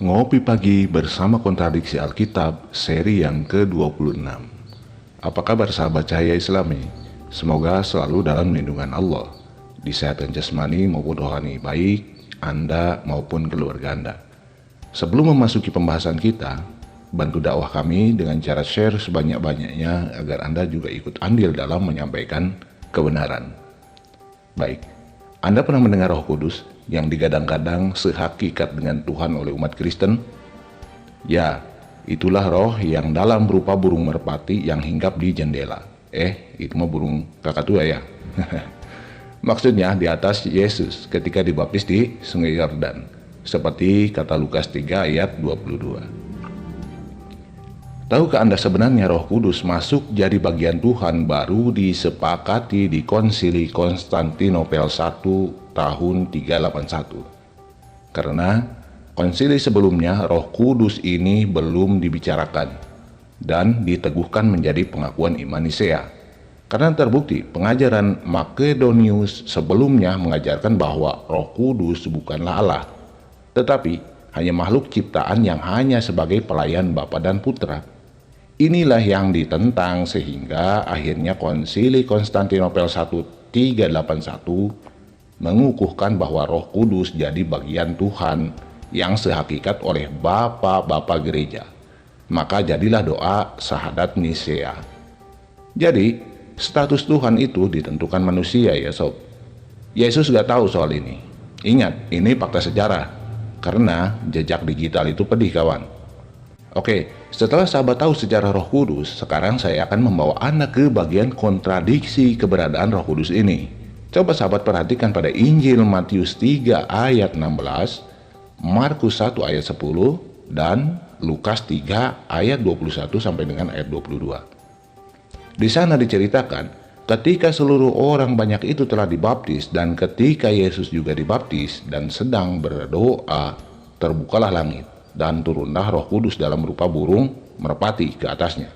Ngopi Pagi bersama Kontradiksi Alkitab, seri yang ke-26. Apa kabar sahabat Cahaya Islami? Semoga selalu dalam lindungan Allah, disehatkan jasmani maupun rohani, baik Anda maupun keluarga Anda. Sebelum memasuki pembahasan kita, bantu dakwah kami dengan cara share sebanyak-banyaknya agar Anda juga ikut andil dalam menyampaikan kebenaran. Baik, Anda pernah mendengar Roh Kudus yang digadang-gadang sehakikat dengan Tuhan oleh umat Kristen? Ya, itulah roh yang dalam berupa burung merpati yang hinggap di jendela. Itu mah burung kakatua ya. Maksudnya di atas Yesus ketika dibaptis di Sungai Yordan, seperti kata Lukas 3 ayat 22. Tahukah Anda sebenarnya Roh Kudus masuk jadi bagian Tuhan baru disepakati di Konsili Konstantinopel I tahun 381. Karena konsili sebelumnya Roh Kudus ini belum dibicarakan dan diteguhkan menjadi pengakuan iman Nisea. Karena terbukti pengajaran Makedonius sebelumnya mengajarkan bahwa Roh Kudus bukanlah Allah, tetapi hanya makhluk ciptaan yang hanya sebagai pelayan Bapa dan Putra. Inilah yang ditentang sehingga akhirnya Konsili Konstantinopel I 381 mengukuhkan bahwa Roh Kudus jadi bagian Tuhan yang sehakikat oleh Bapa-Bapa gereja. Maka jadilah doa Syahadat Nisea. Jadi status Tuhan itu ditentukan manusia ya sob. Yesus gak tahu soal ini. Ingat, ini fakta sejarah. Karena jejak digital itu pedih kawan. Oke, setelah sahabat tahu sejarah Roh Kudus, sekarang saya akan membawa Anda ke bagian kontradiksi keberadaan Roh Kudus ini. Coba sahabat perhatikan pada Injil Matius 3 ayat 16, Markus 1 ayat 10, dan Lukas 3 ayat 21 sampai dengan ayat 22. Di sana diceritakan, ketika seluruh orang banyak itu telah dibaptis dan ketika Yesus juga dibaptis dan sedang berdoa, terbukalah langit dan turunlah Roh Kudus dalam rupa burung merpati ke atasnya.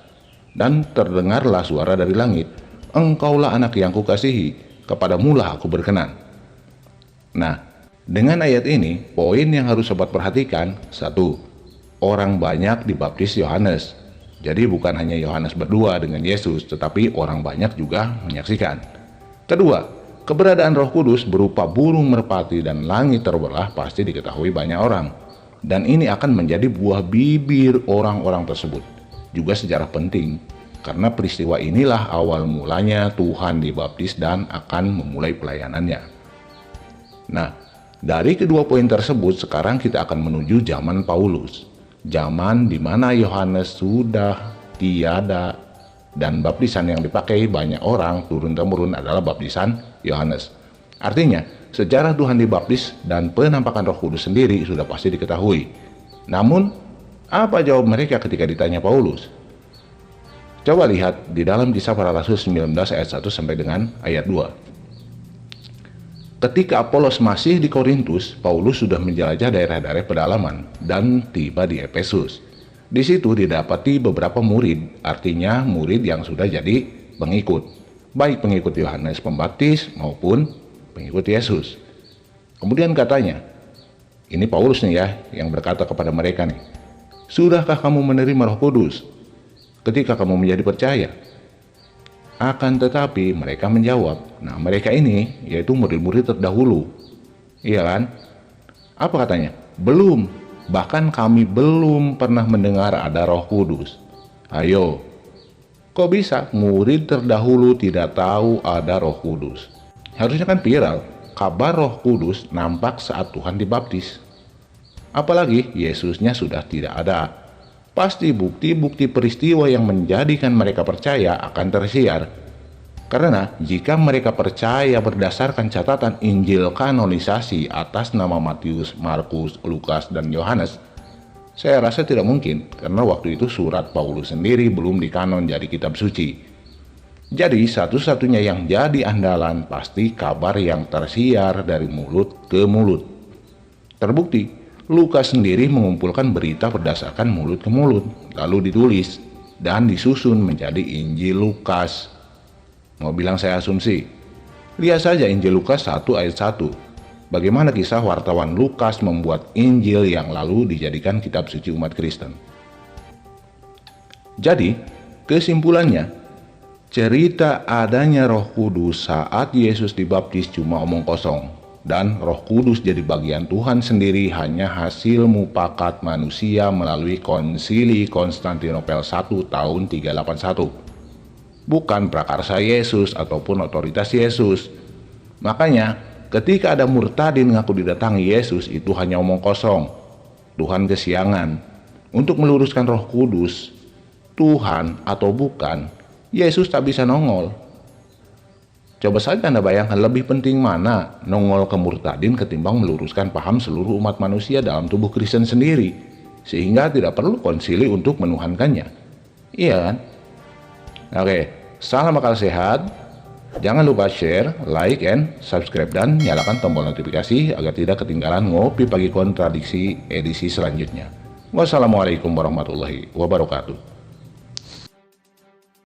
Dan terdengarlah suara dari langit, "Engkaulah anak yang kukasihi, kepadamulah aku berkenan." Nah, dengan ayat ini, poin yang harus sobat perhatikan, 1. Orang banyak dibaptis Yohanes. Jadi bukan hanya Yohanes berdua dengan Yesus, tetapi orang banyak juga menyaksikan. Kedua, keberadaan Roh Kudus berupa burung merpati dan langit terbelah pasti diketahui banyak orang. Dan ini akan menjadi buah bibir orang-orang tersebut. Juga sejarah penting, karena peristiwa inilah awal mulanya Tuhan dibaptis dan akan memulai pelayanannya. Nah, dari kedua poin tersebut sekarang kita akan menuju zaman Paulus. Zaman di mana Yohanes sudah tiada dan baptisan yang dipakai banyak orang turun-temurun adalah baptisan Yohanes. Artinya, sejarah Tuhan dibaptis dan penampakan Roh Kudus sendiri sudah pasti diketahui. Namun, apa jawab mereka ketika ditanya Paulus? Coba lihat di dalam Kisah Para Rasul 19 ayat 1 sampai dengan ayat 2. Ketika Apolos masih di Korintus, Paulus sudah menjelajah daerah-daerah pedalaman dan tiba di Efesus. Di situ didapati beberapa murid, artinya murid yang sudah jadi pengikut, baik pengikut Yohanes Pembaptis maupun pengikut Yesus. Kemudian katanya, ini Paulus nih ya yang berkata kepada mereka nih, "Sudahkah kamu menerima Roh Kudus ketika kamu menjadi percaya?" Akan tetapi mereka menjawab, nah mereka ini yaitu murid-murid terdahulu. Iya kan? Apa katanya? Belum, bahkan kami belum pernah mendengar ada Roh Kudus. Ayo, kok bisa murid terdahulu tidak tahu ada Roh Kudus? Harusnya kan viral, kabar Roh Kudus nampak saat Tuhan dibaptis. Apalagi Yesusnya sudah tidak ada. Pasti bukti-bukti peristiwa yang menjadikan mereka percaya akan tersiar. Karena jika mereka percaya berdasarkan catatan Injil kanonisasi atas nama Matius, Markus, Lukas, dan Yohanes, saya rasa tidak mungkin karena waktu itu surat Paulus sendiri belum dikanon jadi kitab suci. Jadi satu-satunya yang jadi andalan pasti kabar yang tersiar dari mulut ke mulut. Terbukti, Lukas sendiri mengumpulkan berita berdasarkan mulut ke mulut, lalu ditulis dan disusun menjadi Injil Lukas. Mau bilang saya asumsi? Lihat saja Injil Lukas 1 ayat 1. bagaimana kisah wartawan Lukas membuat Injil yang lalu dijadikan kitab suci umat Kristen. Jadi, kesimpulannya, cerita adanya Roh Kudus saat Yesus dibaptis cuma omong kosong, dan Roh Kudus jadi bagian Tuhan sendiri hanya hasil mufakat manusia melalui Konsili Konstantinopel I tahun 381. Bukan prakarsa Yesus ataupun otoritas Yesus. Makanya, ketika ada murtadin ngaku didatangi Yesus, itu hanya omong kosong. Tuhan kesiangan. Untuk meluruskan Roh Kudus, Tuhan atau bukan, Yesus tak bisa nongol. Coba saja Anda bayangkan lebih penting mana nongol ke murtadin ketimbang meluruskan paham seluruh umat manusia dalam tubuh Kristen sendiri, sehingga tidak perlu konsili untuk menuhankannya. Iya kan? Oke, salam akal sehat. Jangan lupa share, like, and subscribe, dan nyalakan tombol notifikasi agar tidak ketinggalan ngopi pagi kontradiksi edisi selanjutnya. Wassalamualaikum warahmatullahi wabarakatuh.